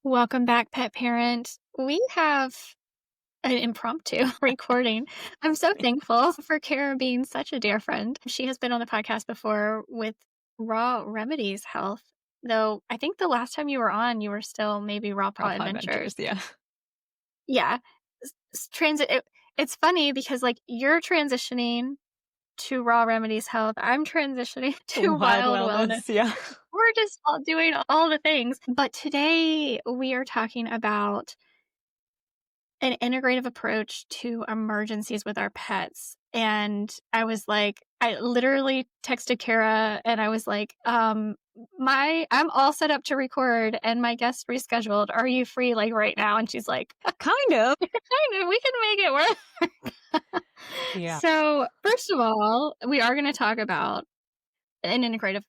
Welcome back, pet parent. We have an impromptu recording. I'm so thankful for Kara being such a dear friend. She has been on the podcast before with Raw Remedies Health, though I think the last time you were on, you were still maybe Raw Raw Paw Pod Adventures, Adventures. yeah. Yeah. It's funny because like you're transitioning to Raw Remedies Health. I'm transitioning to Wild Wild Wellness. wellness, yeah. We're just all doing all the things. But today we are talking about an integrative approach to emergencies with our pets. And I literally texted Kara and I was like, I'm all set up to record and my guest rescheduled. Are you free like right now? And she's like, Kind of. kind of, we can make it work. Yeah. So first of all, we are going to talk about an integrative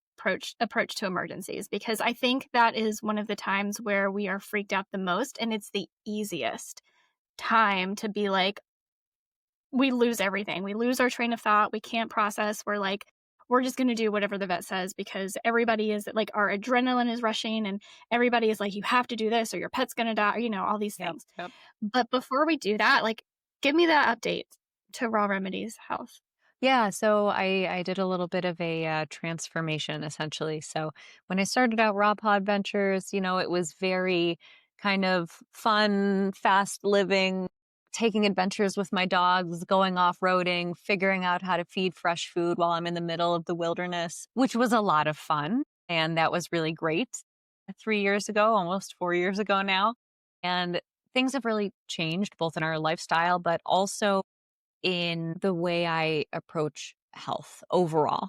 approach to emergencies because I think that is one of the times where we are freaked out the most and it's the easiest time to be like, we lose everything. We lose our train of thought. We can't process. We're like, we're just going to do whatever the vet says because everybody is like, our adrenaline is rushing and everybody is like, you have to do this or your pet's going to die, all these Yep, things. yep. But before we do that, like, give me that update to Raw Remedies Health. Yeah, so I did a little bit of a transformation essentially. So when I started out Raw Pod Ventures, it was very kind of fun, fast living, taking adventures with my dogs, going off-roading, figuring out how to feed fresh food while I'm in the middle of the wilderness, which was a lot of fun. And that was really great 3 years ago, almost 4 years ago now. And things have really changed both in our lifestyle, but also in the way I approach health overall.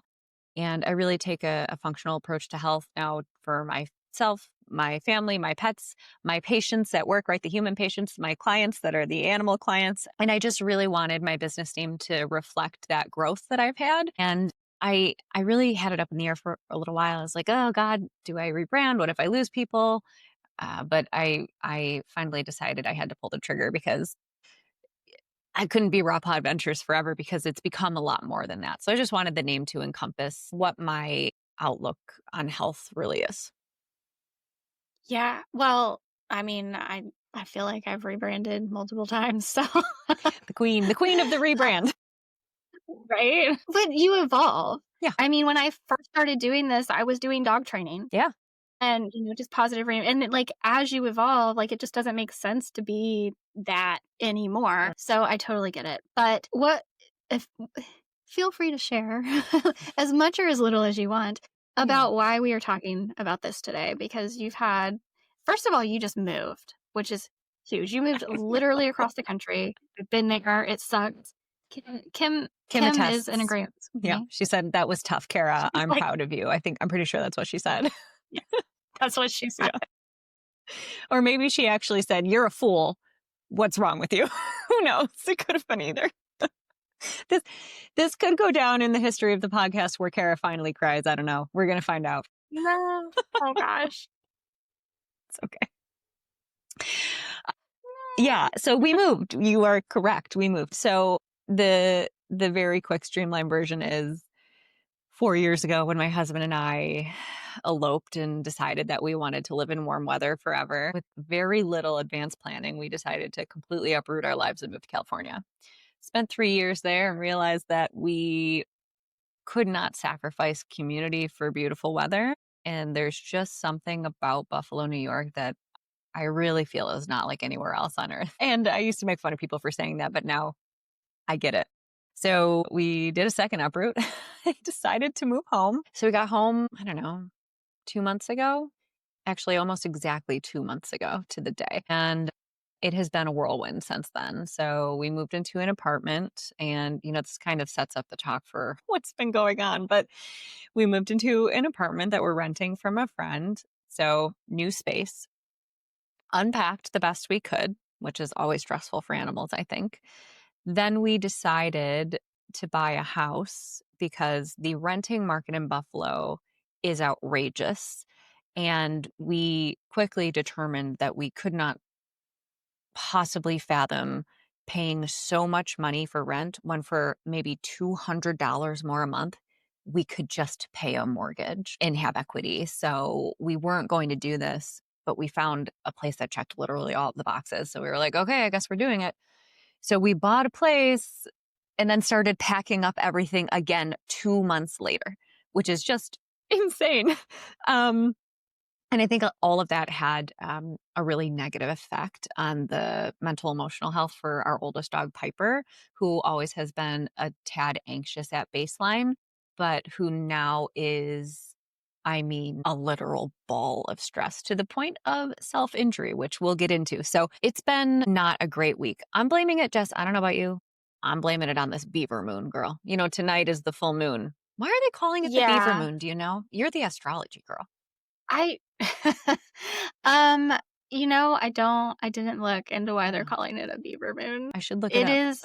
And I really take a functional approach to health now for myself, my family, my pets, my patients at work, right? The human patients, my clients that are the animal clients. And I just really wanted my business name to reflect that growth that I've had. And I really had it up in the air for a little while. I was like, oh God, do I rebrand? What if I lose people? But I finally decided I had to pull the trigger because I couldn't be Raw Pod Ventures forever because it's become a lot more than that. So I just wanted the name to encompass what my outlook on health really is. Yeah. Well, I mean, I feel like I've rebranded multiple times, so The queen of the rebrand. right? But you evolve. Yeah. I mean, when I first started doing this, I was doing dog training Yeah. and, just positive and like as you evolve, like it just doesn't make sense to be that anymore. So I totally get it. But what if feel free to share as much or as little as you want Yeah. about why we are talking about this today because first of all, you just moved, which is huge. You moved literally across the country. I've been there. It sucked. Kim is in attests. agreement with Yeah. me. She said, that was tough, Kara. She's I'm like, proud of you. I'm pretty sure that's what she said. yeah, that's what she said. Yeah. Or maybe she actually said, you're a fool. What's wrong with you? Who knows? It could have been either. This this could go down in the history of the podcast where Kara finally cries. I don't know. We're gonna find out. No. Oh gosh. It's okay. Yeah. So we moved. You are correct. We moved. So the very quick streamline version is 4 years ago when my husband and I eloped and decided that we wanted to live in warm weather forever. With very little advanced planning, we decided to completely uproot our lives and move to California. Spent 3 years there and realized that we could not sacrifice community for beautiful weather. And there's just something about Buffalo, New York that I really feel is not like anywhere else on earth. And I used to make fun of people for saying that, but now I get it. So we did a second uproot. I decided to move home. So we got home, I don't know, 2 months ago, actually almost exactly 2 months ago to the day. And it has been a whirlwind since then. So we moved into an apartment and, this kind of sets up the talk for what's been going on. But we moved into an apartment that we're renting from a friend. So new space, unpacked the best we could, which is always stressful for animals, I think. Then we decided to buy a house because the renting market in Buffalo is outrageous. And we quickly determined that we could not possibly fathom paying so much money for rent when for maybe $200 more a month, we could just pay a mortgage and have equity. So we weren't going to do this. but we found a place that checked literally all of the boxes. So we were like, okay, I guess we're doing it. So we bought a place and then started packing up everything again 2 months later, which is just insane. Um, and I think all of that had a really negative effect on the mental emotional health for our oldest dog, Piper, who always has been a tad anxious at baseline, but who now is, I mean, a literal ball of stress to the point of self injury, which we'll get into. So it's been not a great week. I'm blaming it, Jess. I don't know about you. I'm blaming it on this beaver moon, girl. You know, tonight is the full moon. Why are they calling it the beaver Yeah. moon? Do you know? You're the astrology girl. I um, I didn't look into why they're Yeah. calling it a beaver moon. I should look it It up. is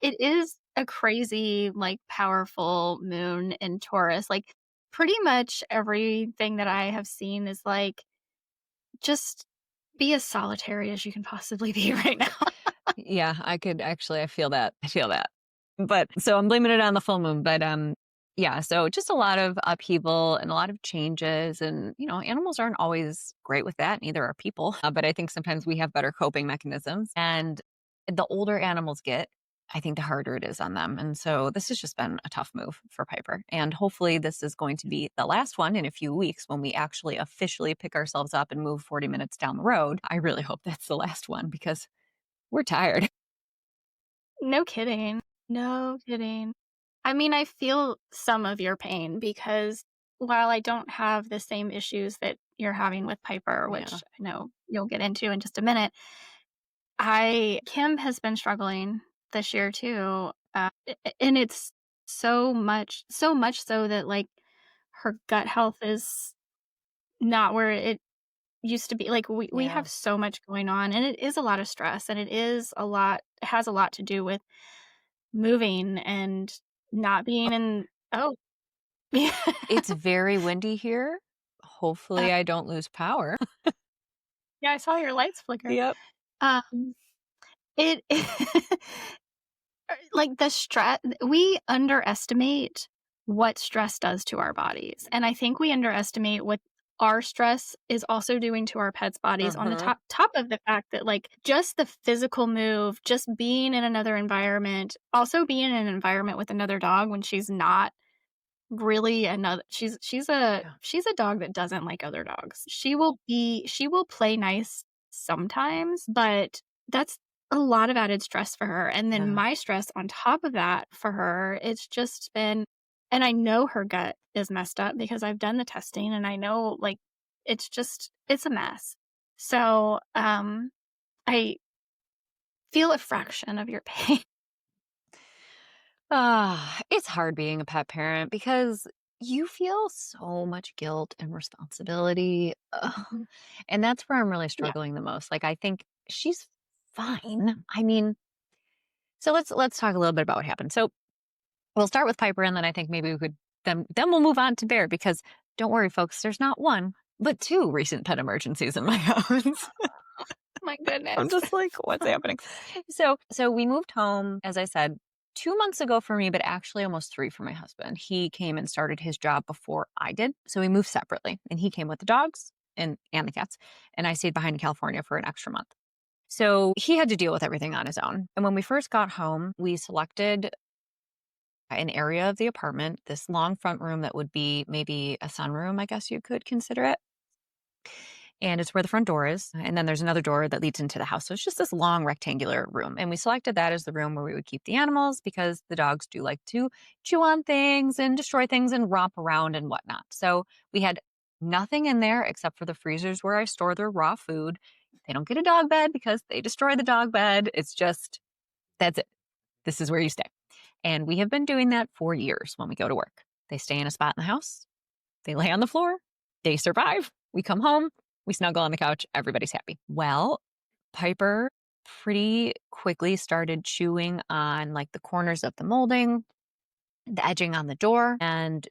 it is a crazy, like, powerful moon in Taurus. Like, pretty much everything that I have seen is like, just be as solitary as you can possibly be right now. Yeah, I could actually I feel that. I feel that. But so I'm blaming it on the full moon, but yeah, so just a lot of upheaval and a lot of changes and animals aren't always great with that, neither are people. But I think sometimes we have better coping mechanisms and the older animals get, I think the harder it is on them. And so this has just been a tough move for Piper. And hopefully this is going to be the last one in a few weeks when we actually officially pick ourselves up and move 40 minutes down the road. I really hope that's the last one because we're tired. No kidding. No kidding. I mean, I feel some of your pain because while I don't have the same issues that you're having with Piper, Yeah. which I know you'll get into in just a minute, I Kim has been struggling this year too, and it's so much so that like her gut health is not where it used to be. Like we Yeah. have so much going on, and it is a lot of stress, and it has a lot to do with moving and not being in. Oh, yeah. It's very windy here. Uh, Hopefully, I don't lose power. yeah, I saw your lights flicker. Yep. Um, it like the stress, we underestimate what stress does to our bodies. And I think we underestimate what our stress is also doing to our pets' bodies on the Uh-huh. top of the fact that like just the physical move, just being in another environment, also being in an environment with another dog when she's not really another Yeah. she's a dog that doesn't like other dogs. She will play nice sometimes, but that's a lot of added stress for her, and then Yeah. my stress on top of that for her, it's just been and I know her gut is messed up because I've done the testing and I know, like, it's a mess. So, I feel a fraction of your pain. It's hard being a pet parent because you feel so much guilt and responsibility. Ugh. Mhm. And that's where I'm really Yeah. struggling the most. Like I think she's fine. I mean, so let's talk a little bit about what happened. So we'll start with Piper and then I think maybe we could then we'll move on to Bear because don't worry folks, there's not one, but two recent pet emergencies in my house. My I'm goodness. just like, what's happening? So we moved home, as I said, 2 months ago for me, but actually almost three for my husband. He came and started his job before I did. So we moved separately. And he came with the dogs and the cats. And I stayed behind in California for an extra month. So he had to deal with everything on his own. And when we first got home, we selected an area of the apartment, this long front room that would be maybe a sunroom, I guess you could consider it, and it's where the front door is. And then there's another door that leads into the house. So it's just this long rectangular room. And we selected that as the room where we would keep the animals because the dogs do like to chew on things and destroy things and romp around and whatnot. So we had nothing in there except for the freezers where I store their raw food. They don't get a dog bed because they destroy the dog bed. It's just, that's it. This is where you stay. And we have been doing that for years when we go to work. They stay in a spot in the house. They lay on the floor. They survive. We come home. We snuggle on the couch. Everybody's happy. Well, Piper pretty quickly started chewing on like the corners of the molding, the edging on the door. And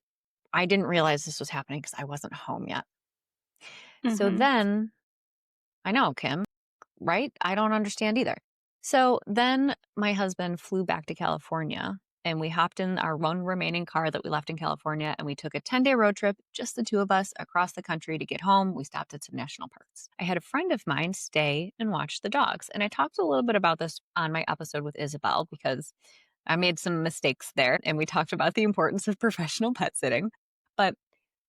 I didn't realize this was happening because I wasn't home yet. So Mhm. then I know, Kim, right? I don't understand either. So then my husband flew back to California and we hopped in our one remaining car that we left in California, and we took a 10-day road trip, just the two of us, across the country to get home. We stopped at some national parks. I had a friend of mine stay and watch the dogs. And I talked a little bit about this on my episode with Isabel because I made some mistakes there, and we talked about the importance of professional pet sitting. But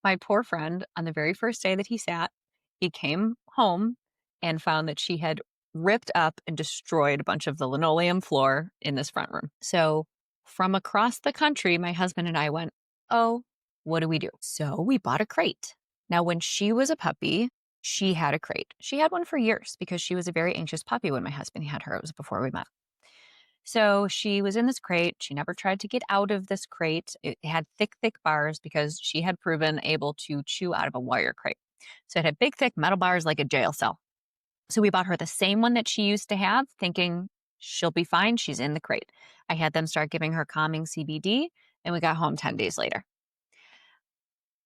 my poor friend, on the very first day that he sat, he came home and found that she had ripped up and destroyed a bunch of the linoleum floor in this front room. So from across the country, my husband and I went, oh, what do we do? So we bought a crate. Now, when she was a puppy, she had a crate. She had one for years because she was a very anxious puppy when my husband had her. It was before we met. So she was in this crate. She never tried to get out of this crate. It had thick, thick bars because she had proven able to chew out of a wire crate. So it had big, thick metal bars like a jail cell. So we bought her the same one that she used to have, thinking she'll be fine. She's in the crate. I had them start giving her calming CBD, and we got home 10 days later.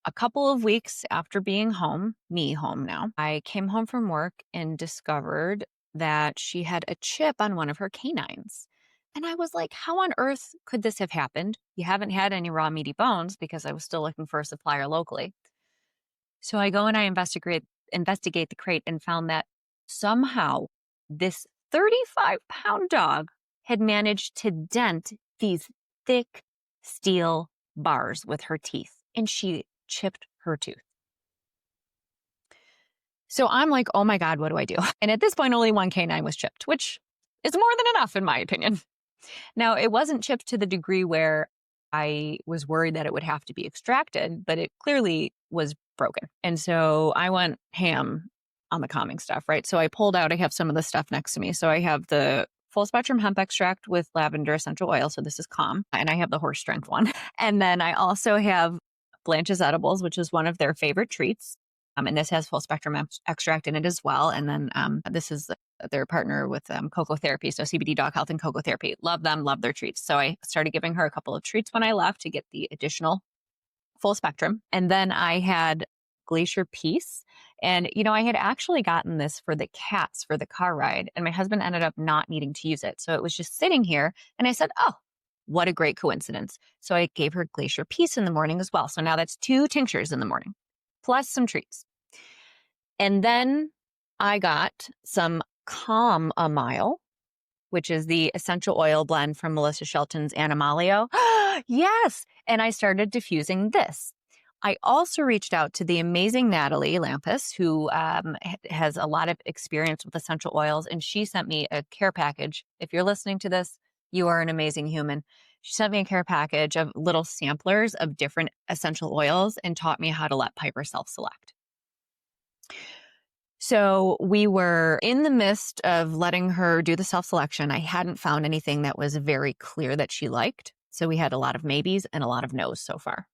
A couple of weeks after being home, me home now, I came home from work and discovered that she had a chip on one of her canines. And I was like, how on earth could this have happened? You haven't had any raw meaty bones, because I was still looking for a supplier locally. So I go and I investigate the crate and found that somehow this 35-pound dog had managed to dent these thick steel bars with her teeth, and she chipped her tooth. So I'm like, oh my God, what do I do? And at this point, only one canine was chipped, which is more than enough in my opinion. Now, it wasn't chipped to the degree where I was worried that it would have to be extracted, but it clearly was broken. And so I went ham on the calming stuff, right? So I pulled out, I have some of the stuff next to me. So I have the full spectrum hemp extract with lavender essential oil. So this is calm. And I have the horse strength one. And then I also have Blanche's edibles, which is one of their favorite treats. And this has full spectrum extract in it as well. And then this is their partner with Cocoa Therapy. So CBD Dog Health and Cocoa Therapy. Love them, love their treats. So I started giving her a couple of treats when I left to get the additional full spectrum. And then I had Glacier Peace. And, I had actually gotten this for the cats for the car ride. And my husband ended up not needing to use it. So it was just sitting here. And I said, oh, what a great coincidence. So I gave her Glacier Peace in the morning as well. So now that's 2 tinctures in the morning, plus some treats. And then I got some Calm a Mile, which is the essential oil blend from Melissa Shelton's Animalio. Yes. And I started diffusing this. I also reached out to the amazing Natalie Lampus, who has a lot of experience with essential oils, and she sent me a care package. If you're listening to this, you are an amazing human. She sent me a care package of little samplers of different essential oils and taught me how to let Piper self-select. So we were in the midst of letting her do the self-selection. I hadn't found anything that was very clear that she liked. So we had a lot of maybes and a lot of no's so far.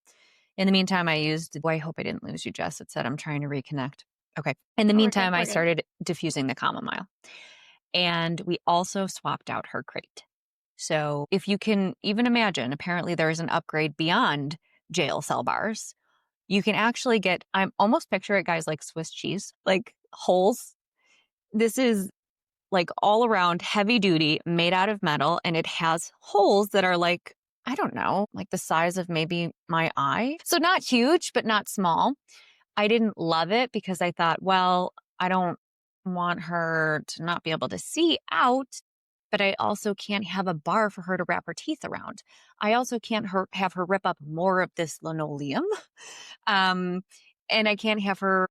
In the meantime, I used, I hope I didn't lose you, Jess. It said I'm trying to reconnect. Okay. In the meantime, I started diffusing the chamomile. And we also swapped out her crate. So if you can even imagine, apparently there is an upgrade beyond jail cell bars. You can actually get, I'm almost picture it, guys, like Swiss cheese, like holes. This is like all around heavy duty, made out of metal, and it has holes that are like, I don't know, like the size of maybe my eye. So not huge, but not small. I didn't love it because I thought, well, I don't want her to not be able to see out, but I also can't have a bar for her to wrap her teeth around. I also can't have her rip up more of this linoleum. And I can't have her,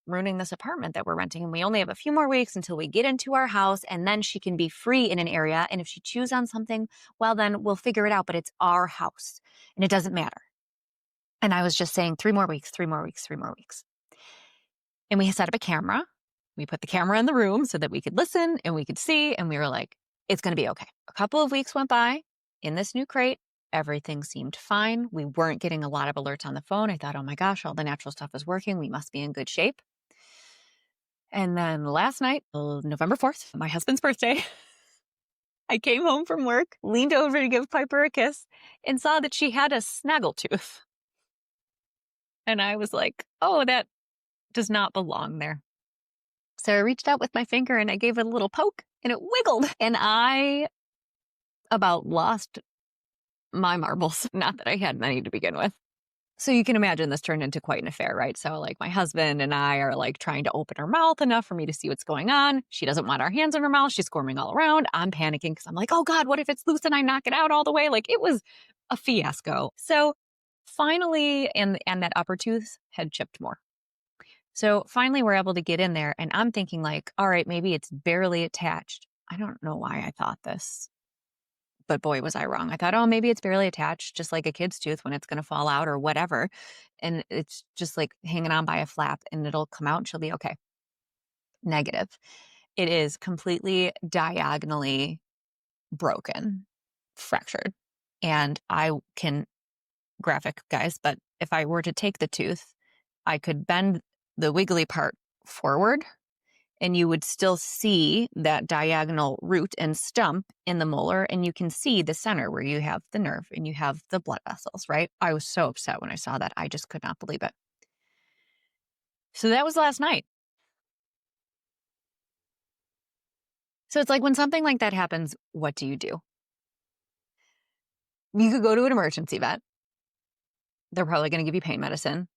ruining this apartment that we're renting. And we only have a few more weeks until we get into our house, and then she can be free in an area. And if she chews on something, well, then we'll figure it out, but it's our house and it doesn't matter. And I was just saying 3 more weeks, 3 more weeks, 3 more weeks. And we set up a camera. We put the camera in the room so that we could listen and we could see. And we were like, it's going to be okay. A couple of weeks went by in this new crate. Everything seemed fine. We weren't getting a lot of alerts on the phone. I thought, oh my gosh, all the natural stuff is working. We must be in good shape. And then last night, November 4th, my husband's birthday, I came home from work, leaned over to give Piper a kiss, and saw that she had a snaggletooth. And I was like, oh, that does not belong there. So I reached out with my finger and I gave it a little poke and it wiggled. And I about lost my marbles. Not that I had many to begin with. So you can imagine this turned into quite an affair, right? So like my husband and I are like trying to open her mouth enough for me to see what's going on. She doesn't want our hands in her mouth. She's squirming all around. I'm panicking because I'm like, oh God, what if it's loose and I knock it out all the way? Like it was a fiasco. So finally, and that upper tooth had chipped more. So finally we're able to get in there and I'm thinking like, all right, maybe it's barely attached. I don't know why I thought this. But boy, was I wrong. I thought, oh, maybe it's barely attached, just like a kid's tooth when it's going to fall out or whatever. And it's just like hanging on by a flap and it'll come out and she'll be okay. Negative. It is completely diagonally broken, fractured. And I can graphic, guys, but if I were to take the tooth, I could bend the wiggly part forward and you would still see that diagonal root and stump in the molar, and you can see the center where you have the nerve and you have the blood vessels, right? I was so upset when I saw that. I just could not believe it. So that was last night. So it's like when something like that happens, what do? You could go to an emergency vet. They're probably going to give you pain medicine,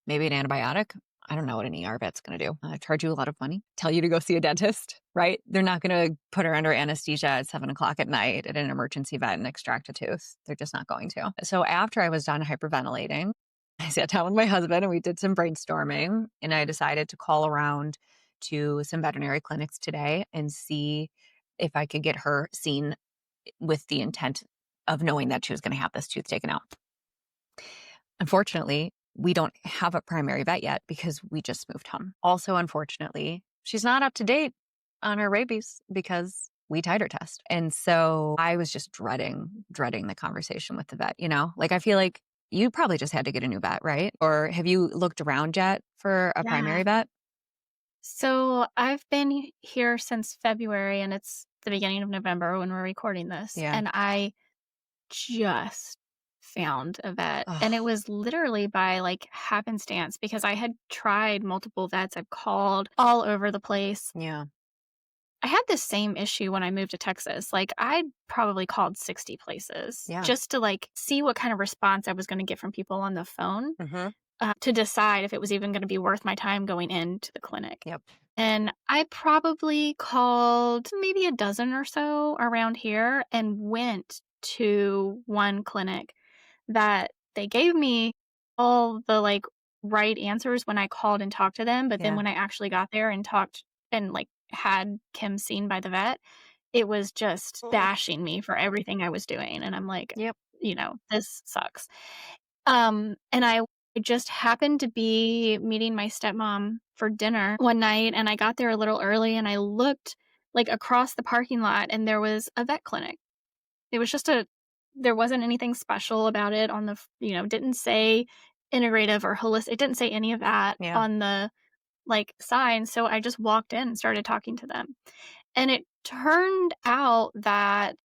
maybe an antibiotic. I don't know what an ER vet's going to do. Charge you a lot of money, tell you to go see a dentist, right? They're not going to put her under anesthesia at 7 o'clock at night at an emergency vet and extract a tooth. They're just not going to. So after I was done hyperventilating, I sat down with my husband and we did some brainstorming and I decided to call around to some veterinary clinics today and see if I could get her seen with the intent of knowing that she was going to have this tooth taken out. Unfortunately, we don't have a primary vet yet because we just moved home. Also, unfortunately, she's not up to date on her rabies because we titer test. And so I was just dreading the conversation with the vet, Like I feel like you probably just had to get a new vet, right? Or have you looked around yet for a Yeah. primary vet? So I've been here since February and it's the beginning of November when we're recording this. Yeah. And I just found a vet. And it Oh, was literally by like happenstance because I had tried multiple vets. I've called all over the place. yeah. I had the same issue when I moved to Texas. Like I probably called 60 places Yeah. just to like see what kind of response I was going to get from people on the phone Mm-hmm. to decide if it was even going to be worth my time going into the clinic. Yep. And I probably called maybe a dozen or so around here and went to one clinic that they gave me all the like right answers when I called and talked to them. But then Yeah. when I actually got there and talked and like had Kim seen by the vet, it was just bashing me for everything I was doing. And I'm like, Yep. this sucks. And I just happened to be meeting my stepmom for dinner one night, and I got there a little early, and I looked, like, across the parking lot, and there was a vet clinic. It was just a there wasn't anything special about it on the f didn't say integrative or holistic. It didn't say any of that Yeah. on the, like, sign, so I just walked in and started talking to them. And it turned out that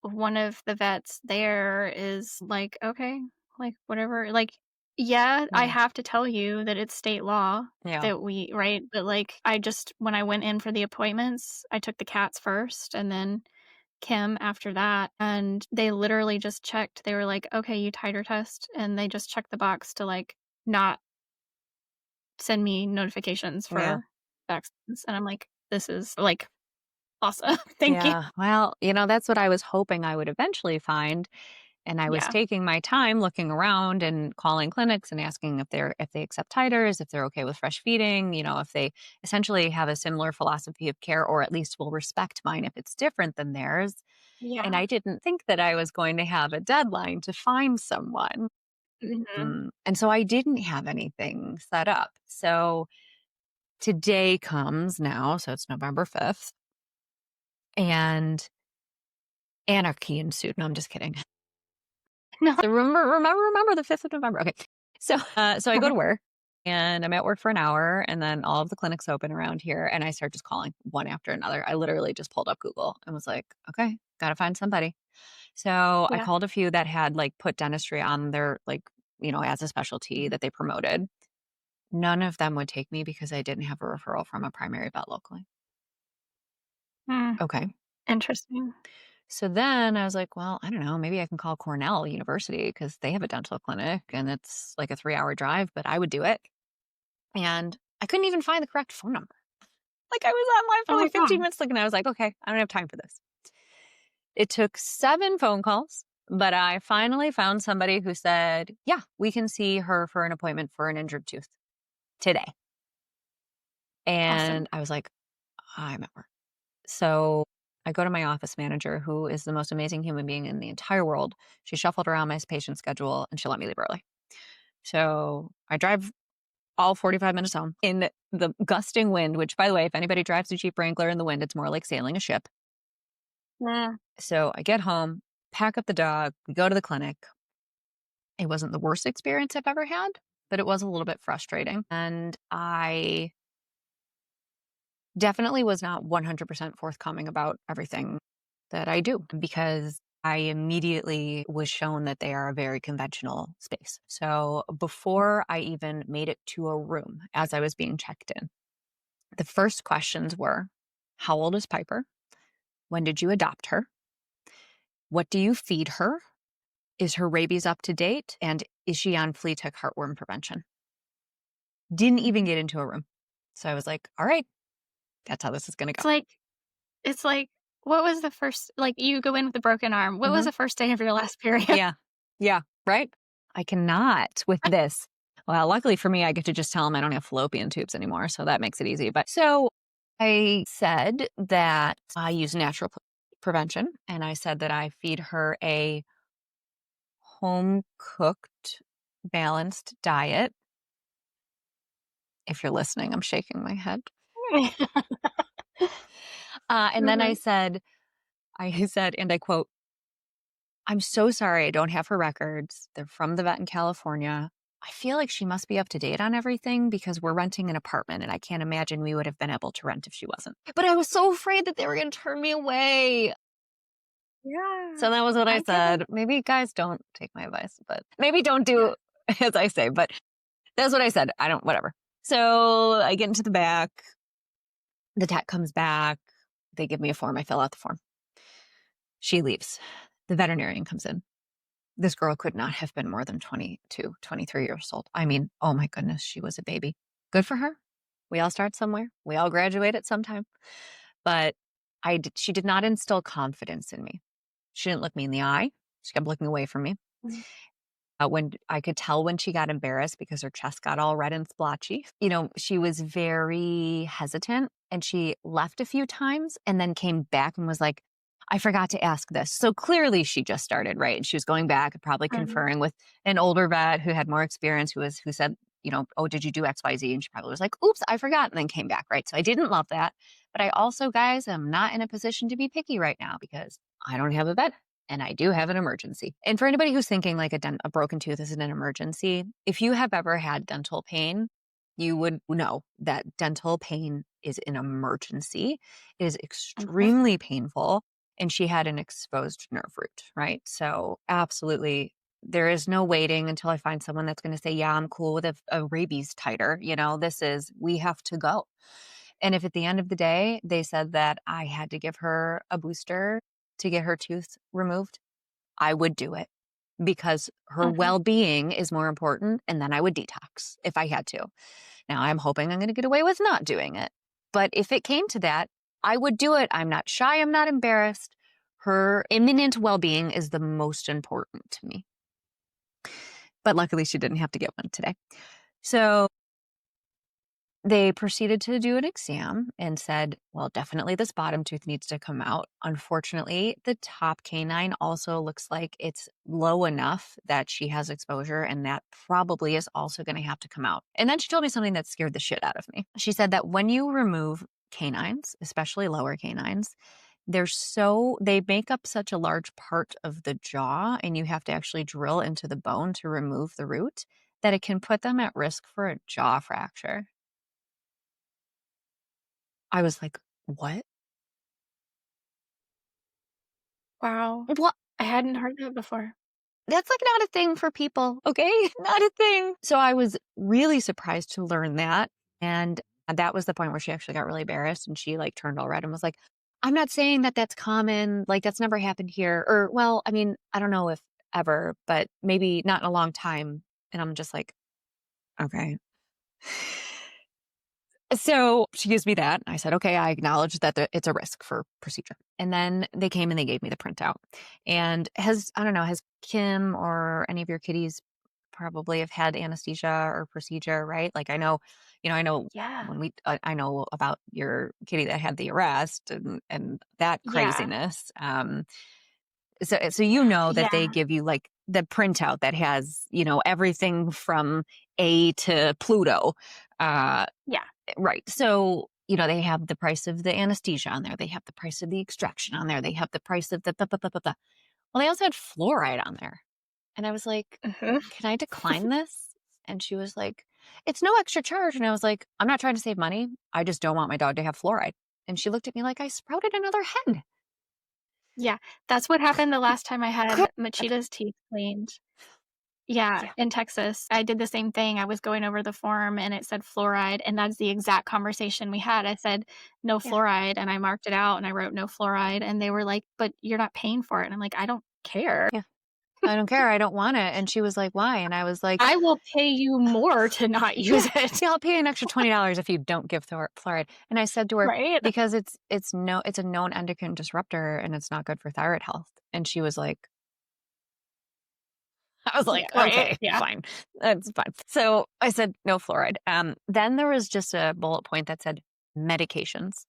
one of the vets there is like, "Okay, like, whatever." Like, yeah, I Yeah. have to tell you that it's state law Yeah. that we right? But, like, I just when I went in for the appointments, I took the cats first and then Kim after that, and they literally just checked. They were like, "Okay, you titer test," and they just checked the box to, like, not send me notifications Yeah. for vaccines, and I'm like, "This is, like, awesome. Thank you." Yeah. Well, that's what I was hoping I would eventually find. And I was Yeah. taking my time looking around and calling clinics and asking if they accept titers, if they're okay with fresh feeding, if they essentially have a similar philosophy of care or at least will respect mine if it's different than theirs. And Yeah. I didn't think that I was going to have a deadline to find someone. Mhm. And so I didn't have anything set up. So today comes now, so it's November 5th, and anarchy ensued. No, I'm just kidding. No. So remember the 5th of November. Okay. So I go to work and I'm at work for an hour and then all of the clinics open around here and I start just calling one after another. I literally just pulled up Google and was like, okay, got to find somebody. So I Yeah. called a few that had like put dentistry on their like, as a specialty that they promoted. None of them would take me because I didn't have a referral from a primary vet locally. Mm, Okay. interesting. So then I was like, well, I don't know, maybe I can call Cornell University because they have a dental clinic and it's like a 3-hour drive, but I would do it. And I couldn't even find the correct phone number. Like I was online Oh for my like 15 god. minutes looking. I was like, okay, I don't have time for this. It took 7 phone calls, but I finally found somebody who said, yeah, we can see her for an appointment for an injured tooth today. Awesome. And I was like, I'm at work. So I go to my office manager, who is the most amazing human being in the entire world. She shuffled around my patient schedule and she let me leave early. So I drive all 45 minutes home in the gusting wind, which, by the way, if anybody drives a Jeep Wrangler in the wind, it's more like sailing a ship. Yeah. So I get home, pack up the dog, we go to the clinic. It wasn't the worst experience I've ever had, but it was a little bit frustrating. And I definitely was not 100% forthcoming about everything that I do because I immediately was shown that they are a very conventional space. So before I even made it to a room as I was being checked in, the first questions were, how old is Piper? When did you adopt her? What do you feed her? Is her rabies up to date? And is she on flea tick heartworm prevention? Didn't even Mhm. get into a room. So I was like, all right, that's how this is going to It's go. like it's like, what was the first like, you go in with a broken arm. What was Hmm. the first day of your last period? Yeah. Yeah. Right. I cannot with this. Well, luckily for me, I get to just tell them I don't have fallopian tubes anymore. So that makes it easy. But so I said that I use natural prevention. And I said that I feed her a home cooked, balanced diet. If you're listening, I'm shaking my head. And then Mhm. I said, and I quote, I'm so sorry I don't have her records. They're from the vet in California. I feel like she must be up to date on everything because we're renting an apartment and I can't imagine we would have been able to rent if she wasn't. But I was so afraid that they were going to turn me away. Yeah. So that was what I I get it. said. Maybe guys don't take my advice, but maybe don't Yeah. do as I say. But that's what I said. I don't, whatever. So I get into the back. The tech comes back. They give me a form. I fill out the form. She leaves. The veterinarian comes in. This girl could not have been more than 22, 23 years old. I mean, oh my goodness, she was a baby. Good for her. We all start somewhere. We all graduate at some time. But she did not instill confidence in me. She didn't look me in the eye. She kept looking away from me. Mhm. When I could tell when she got embarrassed because her chest got all red and splotchy. She was very hesitant and she left a few times and then came back and was like, I forgot to ask this. So clearly she just started, right? And she was going back and probably Mhm. conferring with an older vet who had more experience, who said, oh, did you do XYZ? And she probably was like, oops, I forgot, and then came back, right? So I didn't love that. But I also, guys, am not in a position to be picky right now because I don't have a vet and I do have an emergency. And for anybody who's thinking like a broken tooth is an emergency, if you have ever had dental pain, you would know that dental pain is an emergency. It is Okay. extremely painful. And she had an exposed nerve root, right? So, absolutely, there is no waiting until I find someone that's going to say, yeah, I'm cool with a rabies titer. We have to go. And if at the end of the day, they said that I had to give her a booster to get her tooth removed, I would do it because her Mhm. well being is more important. And then I would detox if I had to. Now, I'm hoping I'm going to get away with not doing it. But if it came to that, I would do it. I'm not shy. I'm not embarrassed. Her imminent well being is the most important to me. But luckily, she didn't have to get one today. So they proceeded to do an exam and said, well, definitely this bottom tooth needs to come out. Unfortunately, the top canine also looks like it's low enough that she has exposure, and that probably is also going to have to come out. And then she told me something that scared the shit out of me. She said that when you remove canines, especially lower canines, they make up such a large part of the jaw, and you have to actually drill into the bone to remove the root, that it can put them at risk for a jaw fracture. I was like, "What? Wow. What? I hadn't heard that before. That's, like, not a thing for people, okay? Not a thing." So I was really surprised to learn that, and that was the point where she actually got really embarrassed, and she, like, turned all red and was like, I'm not saying that that's common, like, that's never happened here, or well, I mean, I don't know if ever, but maybe not in a long time, and I'm just like, "Okay." So, she gives me that, and I said, "Okay, I acknowledge that it's a risk for procedure." And then they came and they gave me the printout, and I don't know, has Kim or any of your kitties probably have had anesthesia or procedure, right? Like, I know Yeah. when I know about your kitty that had the arrest and that Yeah. craziness. So you know that they Yeah. give you like the printout that has, everything from A to Pluto. Uh, Yeah. right. So, they have the price of the anesthesia on there. They have the price of the extraction on there. They have the price of the blah, blah, blah, blah, blah. Well, they also had fluoride on there. And I was like, Mhm. can I decline this? And she was like, it's no extra charge. And I was like, I'm not trying to save money. I just don't want my dog to have fluoride. And she looked at me like I sprouted another hen. Yeah. That's what happened the last time I had God. Machida's teeth cleaned. Yeah, Yeah. in Texas. I did the same thing. I was going over the form and it said fluoride, and that's the exact conversation we had. I said, "No Yeah. fluoride," and I marked it out and I wrote, "No fluoride," and they were like, "But you're not paying for it." And I'm like, "I don't care. Yeah. I don't care. I don't want it. And she was like, why? And I was like, I will pay you more to not use yeah, it." yeah, I'll pay you an extra $20 if you don't give fluoride. And I said to her, Right? because it's a known endocrine disruptor and it's not good for thyroid health. And she was like, I was Yeah, like, right? okay, Yeah. fine. That's fine. So I said, no fluoride. Then there was just a bullet point that said medications.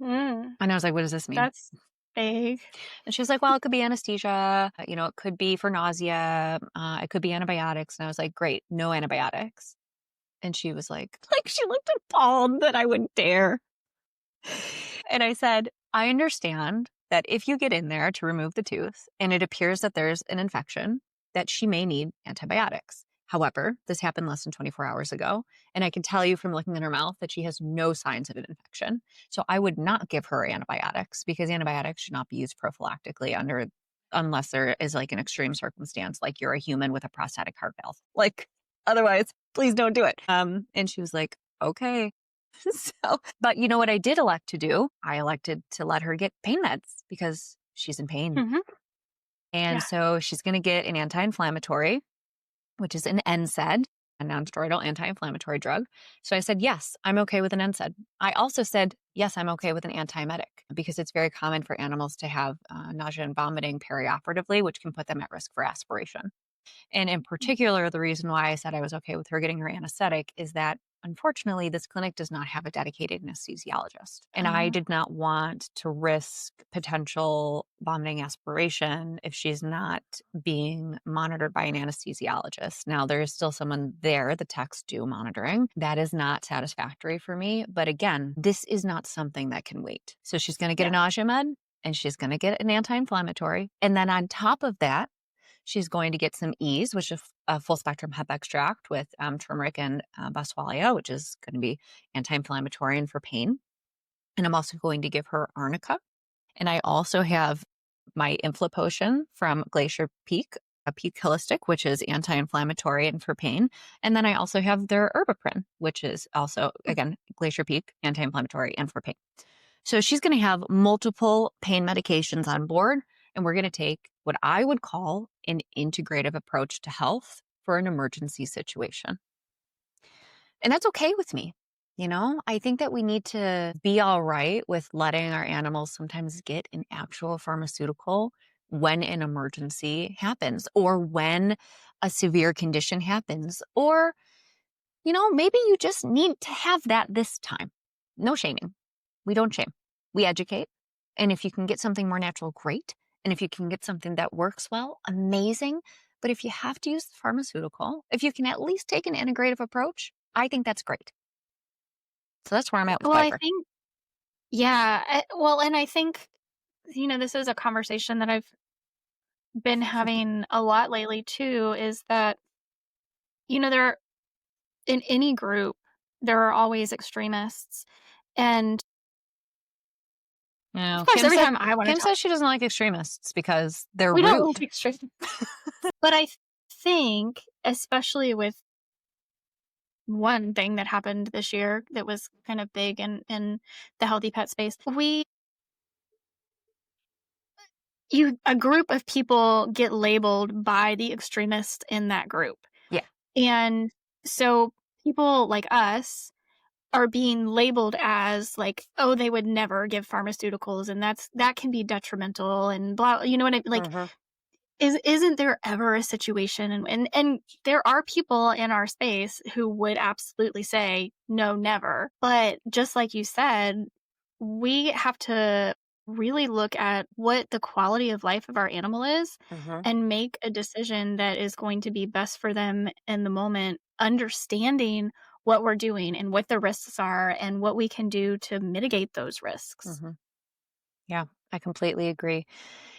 Mm, And I was like, what does this mean? that's vague. And she was like, well, it could be anesthesia. It could be for nausea. It could be antibiotics. And I was like, great, no antibiotics. And she was like she looked appalled that I would dare. And I said, I understand that if you get in there to remove the tooth and it appears that there's an infection, that she may need antibiotics. However, this happened less than 24 hours ago. And I can tell you from looking in her mouth that she has no signs of an infection. So I would not give her antibiotics because antibiotics should not be used prophylactically unless there is like an extreme circumstance, like you're a human with a prosthetic heart valve. Like otherwise, please don't do it. And she was like, okay. But you know what I did elect to do? I elected to let her get pain meds because she's in pain. Mhm. And Yeah. so she's going to get an anti-inflammatory, which is an NSAID, a non-steroidal anti-inflammatory drug. So I said, yes, I'm okay with an NSAID. I also said, yes, I'm okay with an antiemetic because it's very common for animals to have nausea and vomiting perioperatively, which can put them at risk for aspiration. And in particular, the reason why I said I was okay with her getting her anesthetic is that unfortunately, this clinic does not have a dedicated anesthesiologist. And I Oh, did not want to risk potential vomiting aspiration if she's not being monitored by an anesthesiologist. Now, there is still someone there, the techs do monitoring. That is not satisfactory for me. But again, this is not something that can wait. So she's going to get a yeah. nausea med and she's going to get an anti inflammatory. And then on top of that, she's going to get some Ease, which is a full spectrum hemp extract with turmeric and boswellia, which is going to be anti inflammatory and for pain. And I'm also going to give her arnica. And I also have my Infla potion from Glacier Peak, a Peak Holistic, which is anti inflammatory and for pain. And then I also have their Herbaprin, which is also, again, Glacier Peak, anti inflammatory and for pain. So she's going to have multiple pain medications on board, and we're going to take what I would call an integrative approach to health for an emergency situation. And that's okay with me. I think that we need to be all right with letting our animals sometimes get an actual pharmaceutical when an emergency happens or when a severe condition happens, or maybe you just need to have that this time. No shaming. We don't shame. We educate. And if you can get something more natural, great. And if you can get something that works well, amazing. But if you have to use the pharmaceutical, if you can at least take an integrative approach, I think that's great. So that's where I'm at with Well, I Piper. think yeah, well, and I think, this is a conversation that I've been having a lot lately too, is that, there in any group, there are always extremists. And of No, course, every time I want to Kim talk, says she doesn't like extremists because they're we don't like rude. extremists. But I think, especially with one thing that happened this year that was kind of big in the healthy pet space. A group of people get labeled by the extremists in that group. Yeah. And so people like us are being labeled as like, oh, they would never give pharmaceuticals, and that can be detrimental and blah, you know what I like. Hmm. Isn't there ever a situation, and there are people in our space who would absolutely say, "No, never." But just like you said, we have to really look at what the quality of life of our animal is Hmm. and make a decision that is going to be best for them in the moment, understanding what we're doing and what the risks are and what we can do to mitigate those risks. Hmm. Yeah, I completely agree.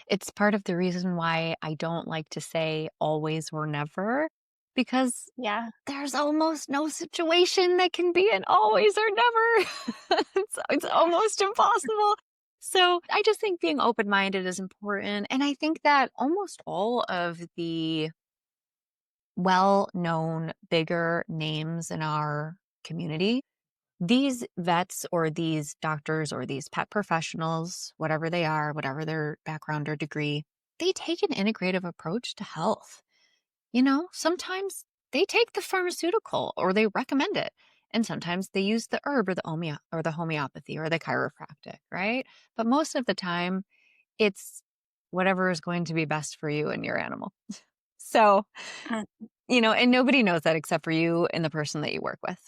It's part of the reason why I don't like to say always or never, because Yeah. there's almost no situation that can be an always or never. It's almost impossible. So I just think being open minded is important. And I think that almost all of the well known, bigger names in our community, these vets or these doctors or these pet professionals, whatever they are, whatever their background or degree, they take an integrative approach to health. Sometimes they take the pharmaceutical or they recommend it. And sometimes they use the herb or the homeopathy or the chiropractic, right? But most of the time it's whatever is going to be best for you and your animal. So, and nobody knows that except for you and the person that you work with.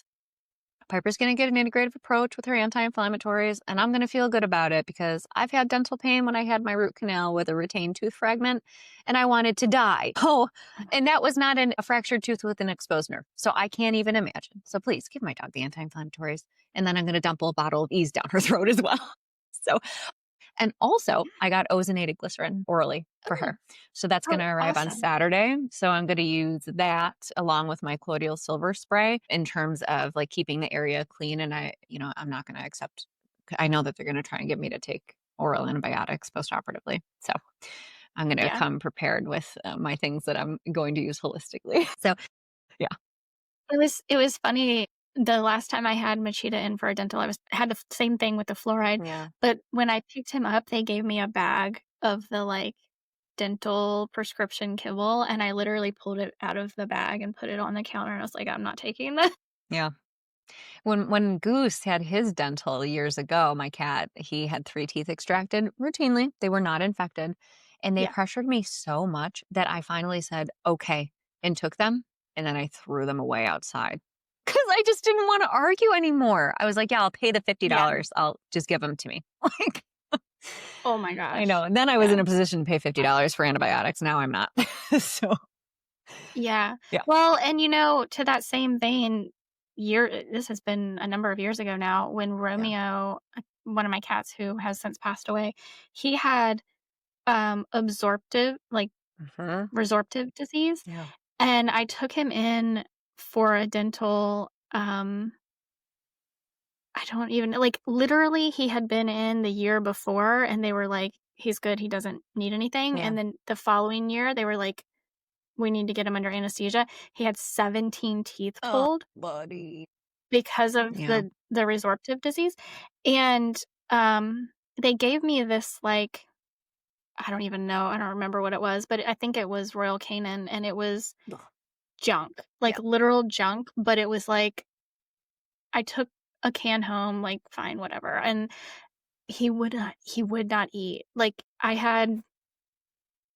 Piper's going to get an integrative approach with her anti-inflammatories, and I'm going to feel good about it because I've had dental pain when I had my root canal with a retained tooth fragment, and I wanted to die. Oh, and that was not a fractured tooth with an exposed nerve. So I can't even imagine. So please give my dog the anti-inflammatories, and then I'm going to dump a bottle of ease down her throat as well. So, and also, I got ozonated glycerin orally for Oh, her. So that's going oh, to arrive on awesome. Saturday. So I'm going to use that along with my colloidal silver spray in terms of like keeping the area clean. And I'm not going to accept, I know that they're going to try and get me to take oral antibiotics postoperatively. So I'm going to Yeah. come prepared with my things that I'm going to use holistically. So yeah. It was funny, the last time I had Machida in for a dental, I had the same thing with the fluoride, Yeah. but when I picked him up, they gave me a bag of the, like, dental prescription kibble, and I literally pulled it out of the bag and put it on the counter, and I was like, "I'm not taking this." Yeah. When Goose had his dental years ago, my cat, he had 3 teeth extracted routinely. They were not infected, and they Yeah, pressured me so much that I finally said, "Okay," and took them, and then I threw them away outside because I just didn't wanna argue anymore. I was like, "Yeah, I'll pay the yeah. $50. I'll just give them to me." Like, Oh my I know, gosh. and then I was Yeah. in a position to pay $50 for antibiotics. Now I'm not. So, Yeah. yeah. Well, and, to that same vein, this has been a number of years ago now when Yeah. Romeo, one of my cats who has since passed away, he had, absorptive like, Mhm. resorptive disease, Yeah. and I took him in for a dental, I don't even like, literally, he had been in the year before, and they were like, "He's good, he doesn't need anything," Yeah. and then the following year, they were like, "We need to get him under anesthesia." He had 17 teeth Oh, pulled buddy. because of Yeah. the resorptive disease, and, they gave me this, like, I don't even know, I don't remember what it was, but I think it was Royal Canin, and it was Ugh. junk, Yeah. like, literal junk, but it was like I took a can home, like, fine, whatever, and he would not eat. Like, I had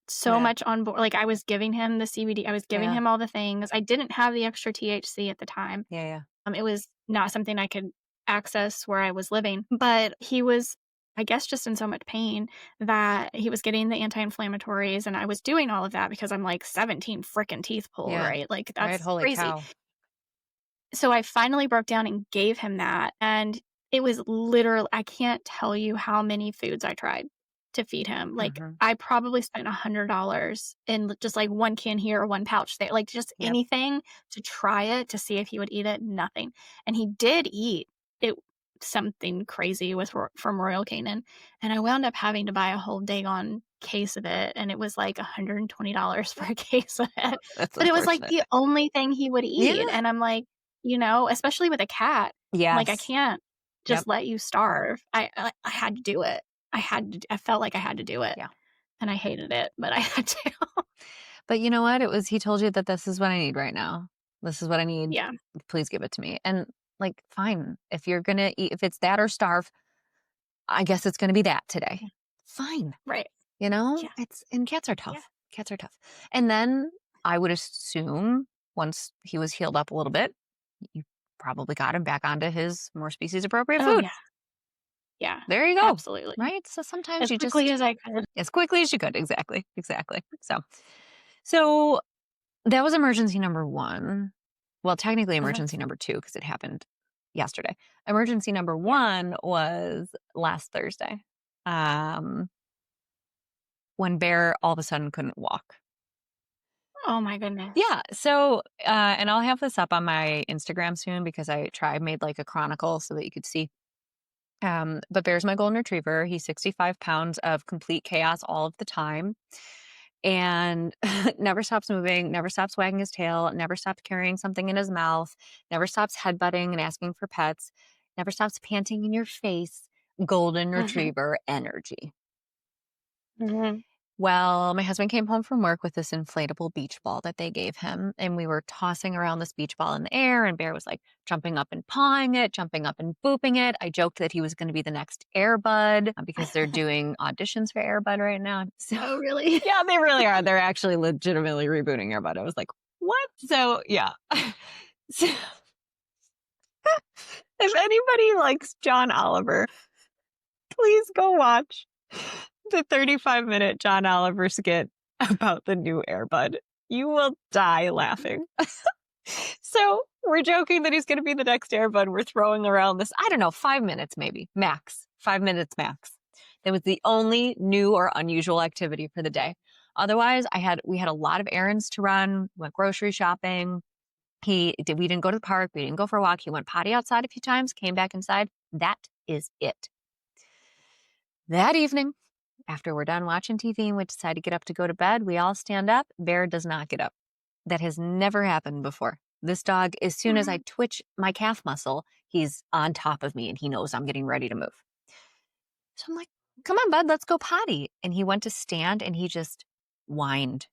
so Yeah. much on board, like, I was giving him the CBD, I was giving Yeah. him all the things. I didn't have the extra THC at the time. Yeah. Yeah. It was not something I could access where I was living, but he was, I guess, just in so much pain that he was getting the anti-inflammatories, and I was doing all of that because I'm like 17 frickin' teeth pulled, Yeah. right? Like, Right? that's Holy crazy. cow. So I finally broke down and gave him that, and it was literally, I can't tell you how many foods I tried to feed him. Like, Mhm. I probably spent $100 in just, like, 1 can here or 1 pouch there, like, just Yep. anything to try it, to see if he would eat it, nothing. And he did eat it, something crazy with from Royal Canin, and I wound up having to buy a whole daggone case of it, and it was, like, $120 for a case of it. That's But it was, like, unfortunate. the only thing he would eat, Yeah. and I'm like, especially with a cat. Like, I Yes. can't Yep. just let you starve. I had to do it. I felt like I had to do it, Yeah. and I hated it, but I had to. But you know what? He told you that this is what I need right now. This is what I need. Yeah. Please give it to me. And like, fine. If you're going to eat, if it's that or starve, I guess it's going to be that today. Yeah. Fine. Right. Yeah. And cats are Yeah. tough. Cats are tough. And then I would assume once he was healed up a little bit, you probably got him back onto his more species appropriate Oh, food. yeah. Yeah. There you go. Absolutely. Right. So sometimes As you quickly just, as I could. as quickly as you could. Exactly. Exactly. So that was emergency number one. Well, technically Uh-huh. emergency number two because it happened yesterday. Emergency number Yeah. one was last Thursday, um, when Bear all of a sudden couldn't walk. Oh my goodness. Yeah. So, and I'll have this up on my Instagram soon because I made like a chronicle so that you could see. But Bear's my golden retriever. He's 65 pounds of complete chaos all of the time and never stops moving, never stops wagging his tail, never stops carrying something in his mouth, never stops headbutting and asking for pets, never stops panting in your face. Golden Mhm. retriever energy. Mhm. Well, my husband came home from work with this inflatable beach ball that they gave him, and we were tossing around this beach ball in the air, and Bear was like jumping up and pawing it, jumping up and booping it. I joked that he was going to be the next Air Bud because they're doing auditions for Air Bud right now. So, Oh, really? yeah, they really are. They're actually legitimately rebooting Air Bud. I was like, what? So, yeah. So, if anybody likes John Oliver, please go watch the 35-minute John Oliver skit about the new Air Bud. You will die laughing. So we're joking that he's going to be the next Air Bud. We're throwing around this, I don't know, 5 minutes maybe, max. 5 minutes max. That was the only new or unusual activity for the day. Otherwise, we had a lot of errands to run, went grocery shopping. We didn't go to the park, we didn't go for a walk. He went potty outside a few times, came back inside. That is it. That evening, after we're done watching TV and we decide to get up to go to bed, we all stand up. Bear does not get up. That has never happened before. This dog, as soon as I Mhm. twitch my calf muscle, he's on top of me and he knows I'm getting ready to move. So I'm like, come on, bud, let's go potty. And he went to stand and he just whined.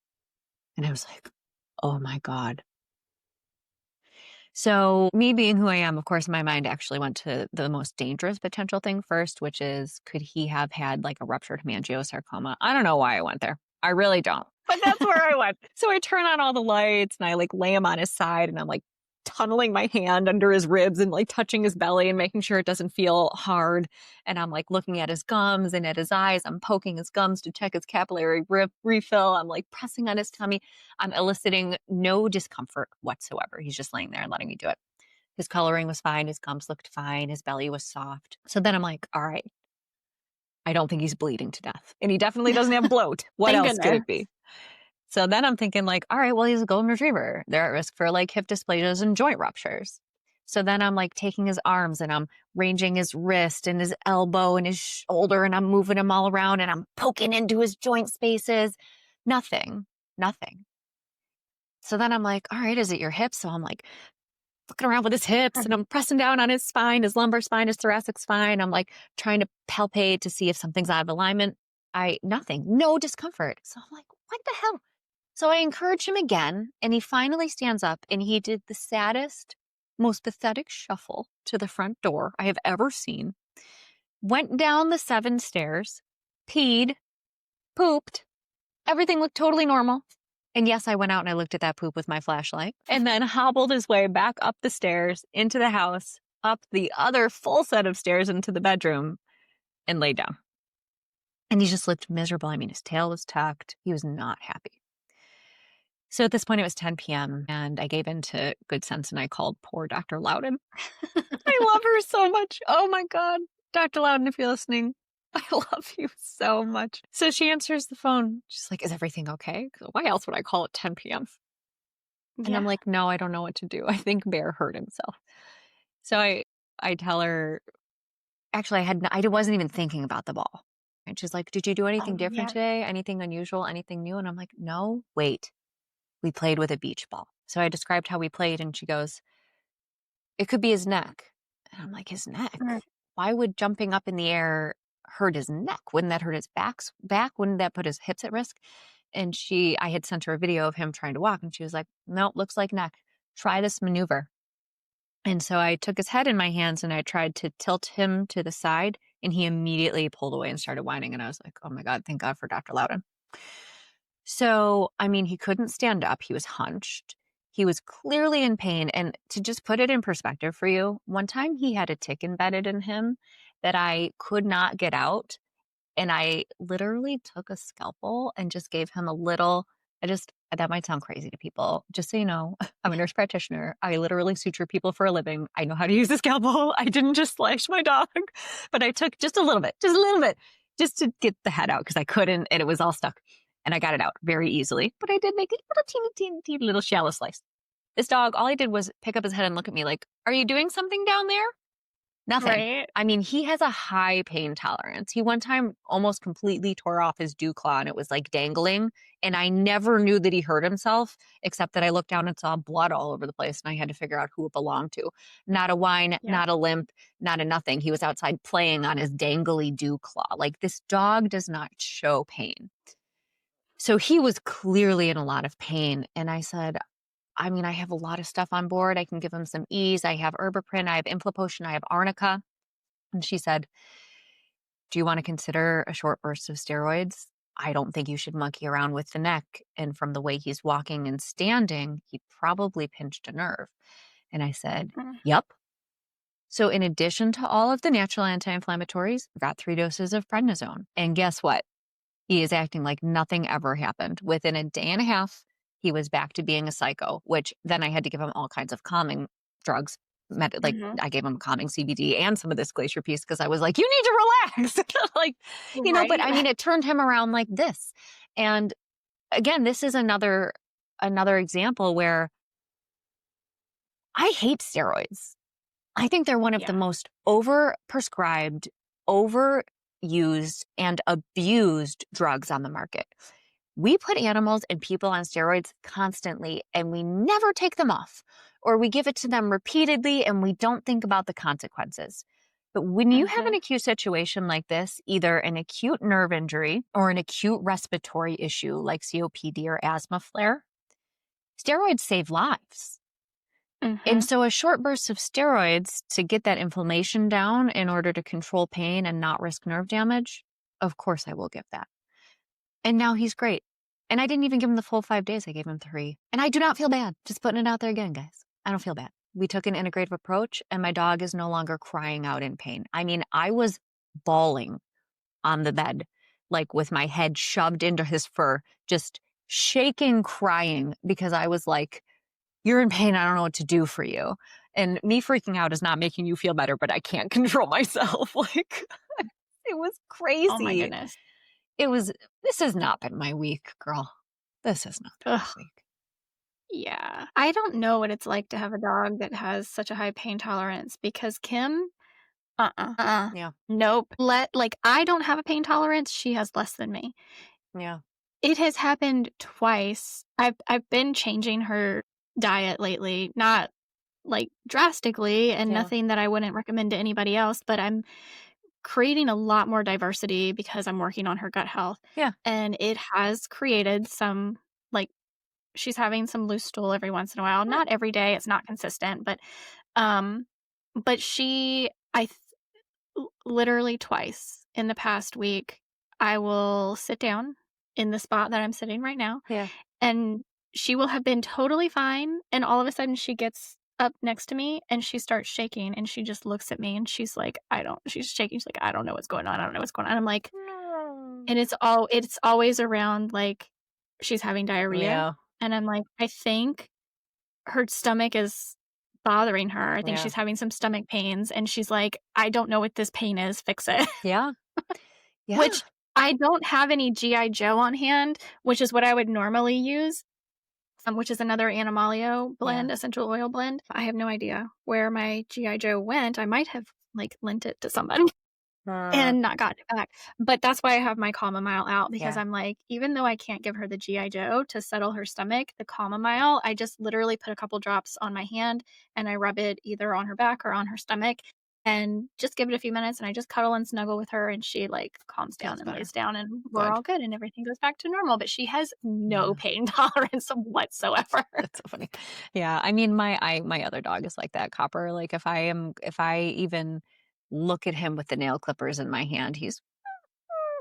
And I was like, oh my God. So, me being who I am, of course, my mind actually went to the most dangerous potential thing first, which is could he have had like a ruptured hemangiosarcoma? I don't know why I went there. I really don't. But that's where I went. So I turn on all the lights and I like lay him on his side and I'm like tunneling my hand under his ribs and like touching his belly and making sure it doesn't feel hard. And I'm like looking at his gums and at his eyes. I'm poking his gums to check his capillary refill. I'm like pressing on his tummy. I'm eliciting no discomfort whatsoever. He's just laying there and letting me do it. His coloring was fine. His gums looked fine. His belly was soft. So then I'm like, all right, I don't think he's bleeding to death. And he definitely doesn't have bloat. What Thank else could goodness. it be? So then I'm thinking like, all right, well, he's a golden retriever. They're at risk for like hip dysplasias and joint ruptures. So then I'm like taking his arms and I'm ranging his wrist and his elbow and his shoulder and I'm moving him all around and I'm poking into his joint spaces. Nothing, nothing. So then I'm like, all right, is it your hips? So I'm like looking around with his hips and I'm pressing down on his spine, his lumbar spine, his thoracic spine. I'm like trying to palpate to see if something's out of alignment. Nothing, no discomfort. So I'm like, what the hell? So I encourage him again and he finally stands up and he did the saddest, most pathetic shuffle to the front door I have ever seen. Went down the 7 stairs, peed, pooped. Everything looked totally normal. And yes, I went out and I looked at that poop with my flashlight and then hobbled his way back up the stairs into the house, up the other full set of stairs into the bedroom and laid down. And he just looked miserable. I mean, his tail was tucked. He was not happy. So at this point, it was 10 p.m. and I gave in to good sense and I called poor Dr. Loudon. I love her so much. Oh my God. Dr. Loudon, if you're listening, I love you so much. So she answers the phone. She's like, is everything okay? Why else would I call at 10 p.m.? And I'm Yeah. like, no, I don't know what to do. I think Bear hurt himself. So I tell her, actually, I wasn't even thinking about the ball. And she's like, did you do anything Oh, different yeah. today? Anything unusual? Anything new? And I'm like, no, wait, we played with a beach ball. So I described how we played and she goes, It could be his neck. And I'm like, his neck? Mm, Why would jumping up in the air hurt his neck? Wouldn't that hurt his back? Wouldn't that put his hips at risk? And I had sent her a video of him trying to walk, and she was like, no, looks like neck. Try this maneuver. And so I took his head in my hands and I tried to tilt him to the side, and he immediately pulled away and started whining. And I was like, oh my God, thank God for Dr. Loudon. So, I mean, he couldn't stand up. He was hunched. He was clearly in pain. And to just put it in perspective for you, one time he had a tick embedded in him that I could not get out. And I literally took a scalpel and just gave him a little, that might sound crazy to people. Just so you know, I'm a nurse practitioner. I literally suture people for a living. I know how to use a scalpel. I didn't just slash my dog, but I took just a little bit, just to get the head out because I couldn't, and it was all stuck. And I got it out very easily, but I did make a little teeny little shallow slice. This dog, all I did was pick up his head and look at me like, are you doing something down there? Nothing. right? I mean, he has a high pain tolerance. He one time almost completely tore off his dew claw and it was like dangling. And I never knew that he hurt himself, except that I looked down and saw blood all over the place. And I had to figure out who it belonged to. Not a whine, Yeah. not a limp, not a nothing. He was outside playing on his dangly dew claw. Like, this dog does not show pain. So he was clearly in a lot of pain. And I said, I mean, I have a lot of stuff on board. I can give him some ease. I have Herbaprin, I have Inflapotion, I have Arnica. And she said, do you want to consider a short burst of steroids? I don't think you should monkey around with the neck. And from the way he's walking and standing, he probably pinched a nerve. And I said, Mm, yep. So in addition to all of the natural anti-inflammatories, I got 3 doses of prednisone. And guess what? He is acting like nothing ever happened. Within a day and a half, he was back to being a psycho, which then I had to give him all kinds of calming drugs. mhm. I gave him calming CBD and some of this Glacier Peace because I was like, you need to relax. But I Right. mean, it turned him around like this. And again, this is another example where I hate steroids. I think they're one of the Yeah. most overprescribed, overused, and abused drugs on the market. We put animals and people on steroids constantly, and we never take them off, or we give it to them repeatedly and we don't think about the consequences. But when you have an Mhm. acute situation like this, either an acute nerve injury or an acute respiratory issue like COPD or asthma flare, steroids save lives. And Mhm. so a short burst of steroids to get that inflammation down in order to control pain and not risk nerve damage, of course I will give that. And now he's great. And I didn't even give him the full 5 days. I gave him 3. And I do not feel bad. Just putting it out there again, guys. I don't feel bad. We took an integrative approach and my dog is no longer crying out in pain. I mean, I was bawling on the bed, like with my head shoved into his fur, just shaking, crying because I was like, you're in pain. I don't know what to do for you. And me freaking out is not making you feel better, but I can't control myself. Like, it was Oh my crazy. goodness. This has not been my week, girl. This has not been my Ugh. week. Yeah. I don't know what it's like to have a dog that has such a high pain tolerance because Kim, Yeah. nope. I don't have a pain tolerance. She has less than me. Yeah. It has happened twice. I've been changing her diet lately, not like drastically and Yeah. nothing that I wouldn't recommend to anybody else, but I'm creating a lot more diversity because I'm working on her gut health. Yeah. And it has created some, like, she's having some loose stool every once in a while. Yeah. Not every day, it's not consistent, um but literally twice in the past week, I will sit down in the spot that I'm sitting right now, Yeah. and she will have been totally fine, and all of a sudden she gets up next to me and she starts shaking and she just looks at me and she's like, she's shaking. She's like, I don't know what's going on. I don't know what's going on. I'm like, No. and it's always around like she's having diarrhea. Yeah. And I'm like, I think her stomach is bothering her. I think Yeah. she's having some stomach pains. And she's like, I don't know what this pain is. Fix it. Yeah. Yeah. Which I don't have any GI Joe on hand, which is what I would normally use, which is another Animalio Yeah. blend, essential oil blend. I have no idea where my GI Joe went. I might have like lent it to somebody. Uh, and not gotten it back. But that's why I have my Chamomile out because yeah, I'm like, even though I can't give her the GI Joe to settle her stomach, the Chamomile, I just literally put a couple drops on my hand and I rub it either on her back or on her stomach and just give it a few minutes and I just cuddle and snuggle with her and she like calms down feels and better. lays down and we're Good. all good and everything goes back to normal. But she has no Yeah. pain tolerance whatsoever. That's so funny. Yeah, I mean, my other dog is like that, Copper. Like, if I even look at him with the nail clippers in my hand, he's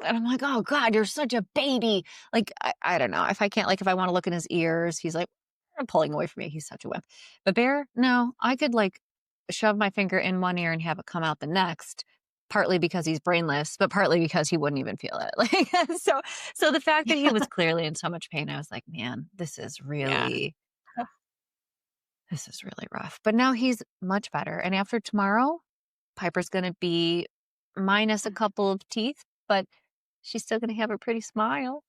and I'm like, "Oh god, you're such a baby." Like, I don't know. If I can't like, if I wanna look in his ears, he's like pulling away from me. He's such a wimp. But Bear, no, I could, like, shove my finger in one ear and have it come out the next, partly because he's brainless, but partly because he wouldn't even feel it. Like, so the fact that he was clearly in so much pain, I was like, "Man, Yeah. this is really rough." But now he's much better, and after tomorrow, Piper's gonna be minus a couple of teeth, but she's still gonna have a pretty smile.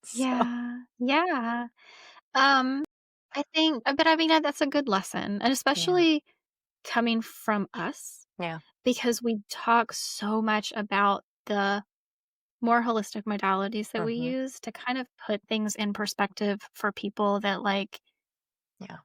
So, Yeah. Yeah. Um, I think but I mean, that's a good lesson, and yeah. especially coming from us Yeah. because we talk so much about the more holistic modalities that we Mhm. use to kind of put things in perspective for people that, like, Yeah.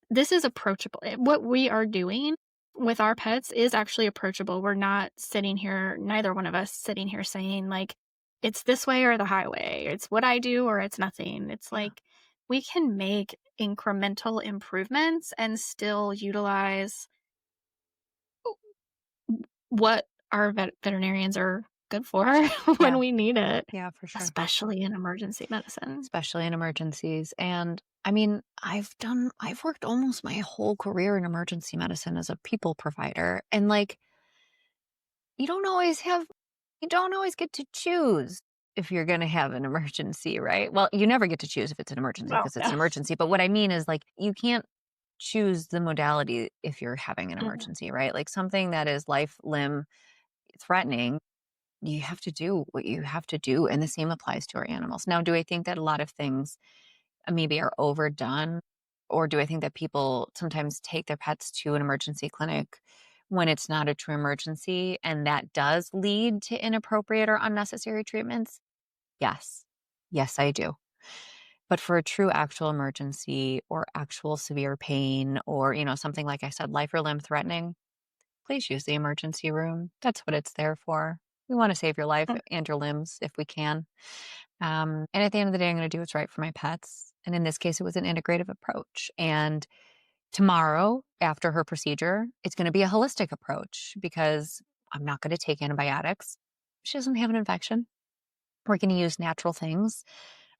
this is approachable. What we are doing with our pets is actually approachable. We're not sitting here, neither one of us sitting here saying, like, it's this way or the highway. It's what I do or it's nothing. It's Yeah. like we can make incremental improvements and still utilize what our veterinarians are good for when Yeah. we need it, Yeah, for sure. especially in emergency medicine. Especially in emergencies. And I mean, I've worked almost my whole career in emergency medicine as a people provider. And like, you don't always have, you don't always get to choose if you're going to have an emergency, right? Well, you never get to choose if it's an emergency Oh, because it's no. an emergency. But what I mean is like, you can't choose the modality if you're having an Mhm. emergency, right? Like something that is life, limb threatening, you have to do what you have to do. And the same applies to our animals. Now, do I think that a lot of things maybe are overdone? Or do I think that people sometimes take their pets to an emergency clinic when it's not a true emergency and that does lead to inappropriate or unnecessary treatments? Yes. Yes, I do. But for a true actual emergency or actual severe pain or, something like I said, life or limb threatening, please use the emergency room. That's what it's there for. We want to save your life and your limbs if we can. And at the end of the day, I'm going to do what's right for my pets. And in this case, it was an integrative approach. And tomorrow, after her procedure, it's going to be a holistic approach because I'm not going to take antibiotics. She doesn't have an infection. We're going to use natural things.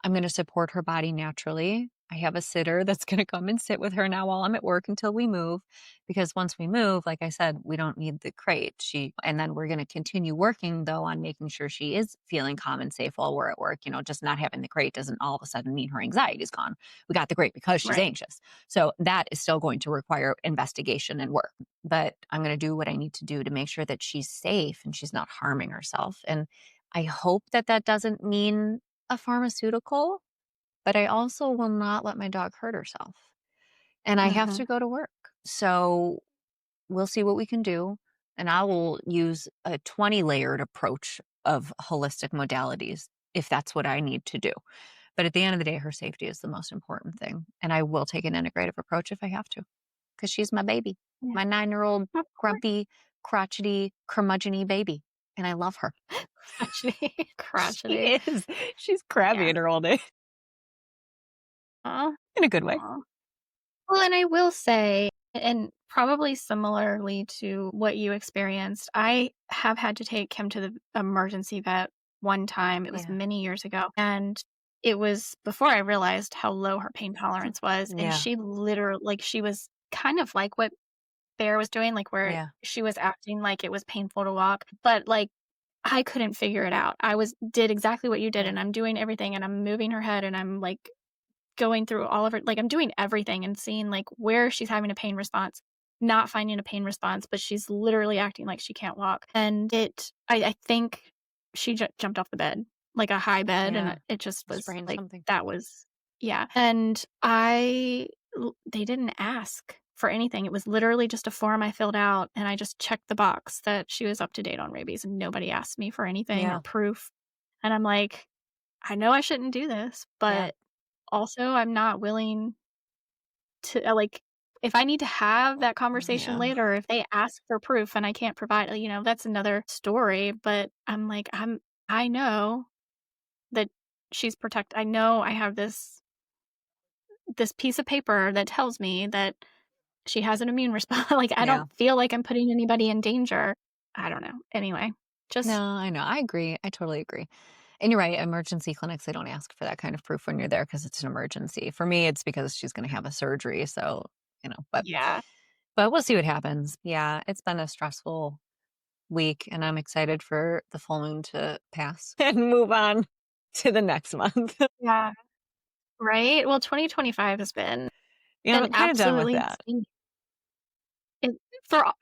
I'm going to support her body naturally. I have a sitter that's going to come and sit with her now while I'm at work until we move. Because once we move, like I said, we don't need the crate. And then we're going to continue working though on making sure she is feeling calm and safe while we're at work. Just not having the crate doesn't all of a sudden mean her anxiety is gone. We got the crate because she's Right. anxious. So that is still going to require investigation and work. But I'm going to do what I need to do to make sure that she's safe and she's not harming herself. And I hope that that doesn't mean a pharmaceutical, but I also will not let my dog hurt herself. And I have Mhm. to go to work. So we'll see what we can do. And I will use a 20 layered approach of holistic modalities if that's what I need to do. But at the end of the day, her safety is the most important thing. And I will take an integrative approach if I have to, because she's my baby, Yeah. my 9-year-old Of course. grumpy, crotchety, curmudgeony baby. And I love her. Crotchety. She Crotchety. is. She's crabby Yeah. in her old age Aw. in a good way. Aw. Well, and I will say, and probably similarly to what you experienced, I have had to take him to the emergency vet one time. It was Yeah. many years ago. And it was before I realized how low her pain tolerance was. And Yeah. she literally, like, she was kind of like what Bear was doing, like, where Yeah. she was acting like it was painful to walk. But, like, I couldn't figure it out. Did exactly what you did, Yeah. and I'm doing everything, and I'm moving her head, and I'm, like, going through all of her like, I'm doing everything and seeing, like, where she's having a pain response, not finding a pain response, but she's literally acting like she can't walk, and I think she jumped off the bed, like a high bed, and Yeah. it just was, Sprain like, something. that was yeah, and they didn't ask for anything. It was literally just a form I filled out, and I just checked the box that she was up to date on rabies, and nobody asked me for anything or Yeah. proof. And I'm like, I know I shouldn't do this, Yeah. but also I'm not willing to like, if I need to have that conversation Yeah. later, if they ask for proof and I can't provide, that's another story. But I'm like, I know that she's protect. I know I have this piece of paper that tells me that she has an immune response. Like, I Yeah. don't feel like I'm putting anybody in danger. I don't know. Anyway, No, just I know. I agree. I totally agree. And you're right. Emergency clinics, they don't ask for that kind of proof when you're there because it's an emergency. For me, it's because she's going to have a surgery. So, yeah. but we'll see what happens. Yeah. It's been a stressful week and I'm excited for the full moon to pass and move on to the next month. Yeah. Right? Well, 2025 has been Yeah, an I'm kind of done with absolutely that insane it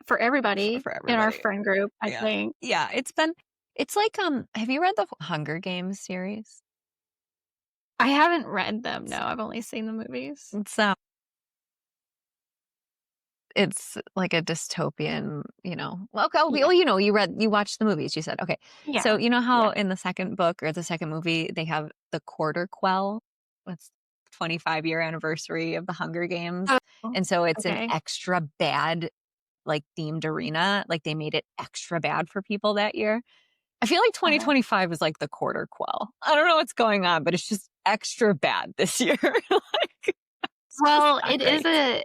for everybody for in our everybody. friend group, I Yeah. think. Yeah. It's like, have you read the Hunger Games series? I haven't read them, no, It's, I've only seen the movies. it's, It's like a dystopian, well, okay, Yeah. well, you watched the movies, you said, okay. So, Yeah. you know Yeah. how in the second book or the second movie, they have the quarter quell? It's 25-year anniversary of the Hunger Games. Oh, And so it's an okay. extra bad, like themed arena. Like they made it extra bad for people that year. I feel like Uh-huh. 2025 is like the quarter quell. I don't know what's going on, but it's just extra bad this year. Like, it's just Well, not it is great.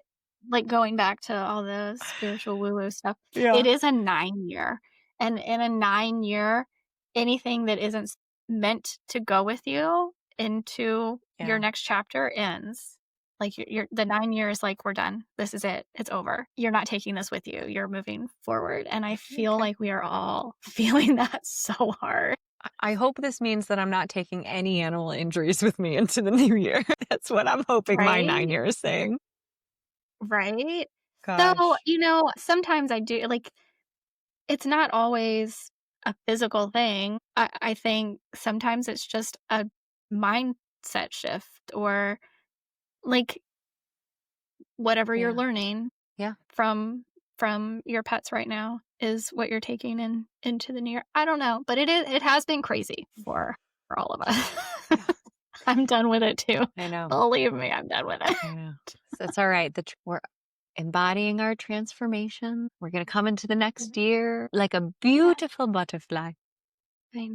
like, going back to all the spiritual woo-woo stuff, Yeah. it is a 9-year, and in a 9-year, anything that isn't meant to go with you into your Yeah. next chapter ends. Like, the 9 years, like, "We're done. This is it. It's over. You're not taking this with you. You're moving forward," and I feel Okay. like we are all feeling that so hard, I hope this means that I'm not taking any animal injuries with me into the new year. That's what I'm hoping my right? 9 year is saying. Right? So, Gosh. sometimes I do like, it's not always a physical thing. I think sometimes it's just a mindset shift or, like, whatever you're Yeah. learning Yeah. from your pets right now is what you're taking into the new year. I don't know, but it has been crazy for all of us. Yeah. I'm done with it too. I know. Believe me, I'm done with it. I know. So it's all right. We're embodying our transformation. We're going to come into the next year like a Yeah. beautiful butterfly.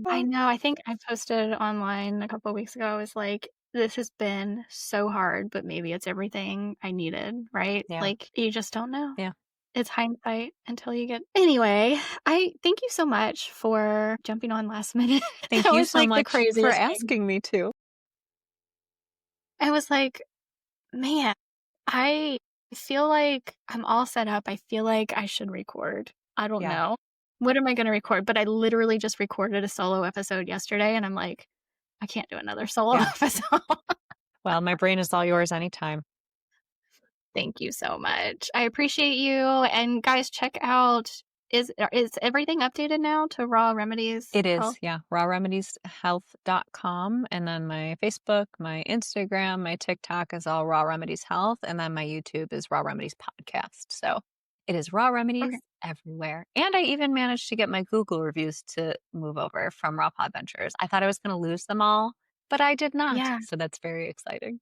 I know. I think I posted online a couple weeks ago. I was like, this has been so hard, but maybe it's everything I needed, right? Yeah. Like, you just don't know. Yeah. It's hindsight until you get. Anyway, I thank you so much for jumping on last minute. Thank That you was so like the much for craziest thing. asking me to. I was like, man, I feel like I'm all set up. I feel like I should record. I don't Yeah. know. What am I going to record? But I literally just recorded a solo episode yesterday, and I'm like, I can't do another solo Yeah. episode. Well, my brain is all yours anytime. Thank you so much. I appreciate you. And guys, check out is everything updated now to Raw Remedies It is, Health? yeah. rawremedieshealth.com. And then my Facebook, my Instagram, my TikTok is all Raw Remedies Health. And then my YouTube is Raw Remedies Podcast. So it is Raw Remedies Okay. everywhere. And I even managed to get my Google reviews to move over from Raw Pod Ventures. I thought I was going to lose them all, but I did not. Yeah. So that's very exciting.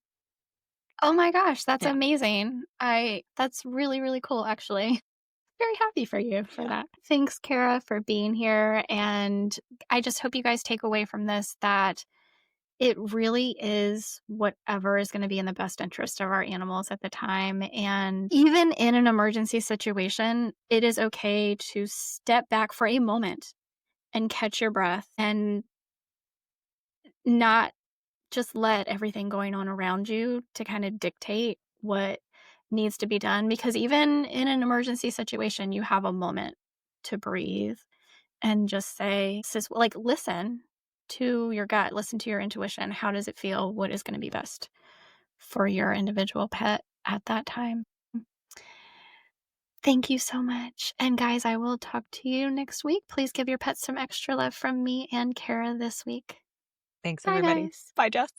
Oh my gosh, that's Yeah. amazing. That's really, really cool actually. Very happy for you for Yeah. that. Thanks, Kara, for being here. And I just hope you guys take away from this that it really is whatever is going to be in the best interest of our animals at the time. And even in an emergency situation, it is okay to step back for a moment and catch your breath and not just let everything going on around you to kind of dictate what needs to be done. Because even in an emergency situation, you have a moment to breathe and just say, like, listen to your gut, listen to your intuition. How does it feel? What is going to be best for your individual pet at that time? Thank you so much. And guys, I will talk to you next week. Please give your pets some extra love from me and Kara this week. Thanks, Bye, everybody. guys. Bye, Jess.